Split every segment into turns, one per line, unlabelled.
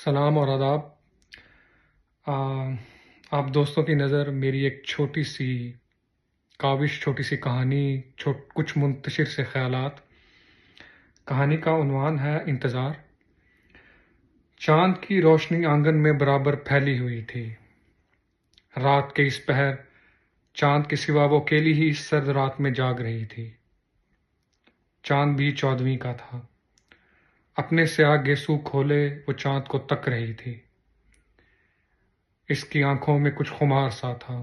سلام اور آداب۔ آپ دوستوں کی نظر میری ایک چھوٹی سی کاوش، چھوٹی سی کہانی، کچھ منتشر سے خیالات۔ کہانی کا عنوان ہے انتظار۔ چاند کی روشنی آنگن میں برابر پھیلی ہوئی تھی۔ رات کے اس پہر چاند کے سوا وہ اکیلی ہی اس سرد رات میں جاگ رہی تھی۔ چاند بھی 14ویں کا تھا۔ اپنے سیاہ گیسو کھولے وہ چاند کو تک رہی تھی۔ اس کی آنکھوں میں کچھ خمار سا تھا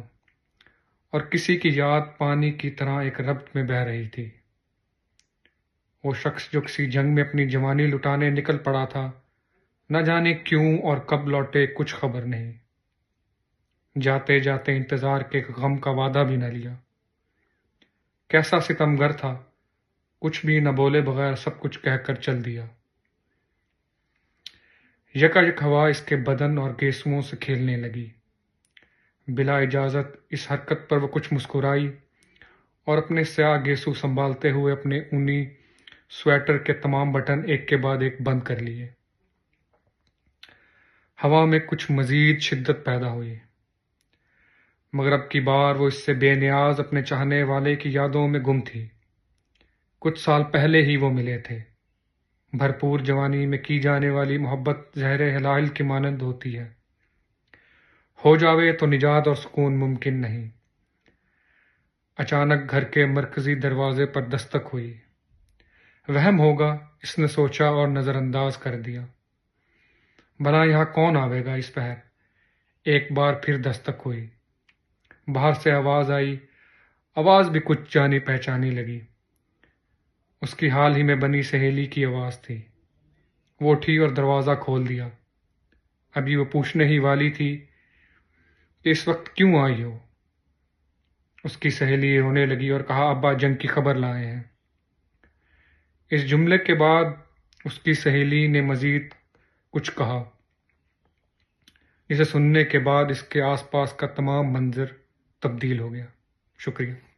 اور کسی کی یاد پانی کی طرح ایک ربط میں بہہ رہی تھی۔ وہ شخص جو کسی جنگ میں اپنی جوانی لٹانے نکل پڑا تھا، نہ جانے کیوں اور کب لوٹے کچھ خبر نہیں۔ جاتے جاتے انتظار کے غم کا وعدہ بھی نہ لیا۔ کیسا ستمگر تھا، کچھ بھی نہ بولے بغیر سب کچھ کہہ کر چل دیا۔ یکایک ہوا اس کے بدن اور گیسوؤں سے کھیلنے لگی۔ بلا اجازت اس حرکت پر وہ کچھ مسکرائی اور اپنے سیاہ گیسو سنبھالتے ہوئے اپنے اونی سویٹر کے تمام بٹن ایک کے بعد ایک بند کر لیے۔ ہوا میں کچھ مزید شدت پیدا ہوئی، مگر اب کی بار وہ اس سے بے نیاز اپنے چاہنے والے کی یادوں میں گم تھی۔ کچھ سال پہلے ہی وہ ملے تھے۔ بھرپور جوانی میں کی جانے والی محبت زہر ہلال کی مانند ہوتی ہے۔ ہو جاوے تو نجات اور سکون ممکن نہیں۔ اچانک گھر کے مرکزی دروازے پر دستک ہوئی۔ وہم ہوگا، اس نے سوچا اور نظر انداز کر دیا۔ بھلا یہاں کون آوے گا اس پہر؟ ایک بار پھر دستک ہوئی۔ باہر سے آواز آئی، آواز بھی کچھ جانی پہچانی لگی۔ اس کی حال ہی میں بنی سہیلی کی آواز تھی۔ وہ اٹھی اور دروازہ کھول دیا۔ ابھی وہ پوچھنے ہی والی تھی کہ اس وقت کیوں آئی ہو؟ اس کی سہیلی رونے لگی اور کہا، ابا جنگ کی خبر لائے ہیں۔ اس جملے کے بعد اس کی سہیلی نے مزید کچھ کہا، جسے سننے کے بعد اس کے آس پاس کا تمام منظر تبدیل ہو گیا۔ شکریہ۔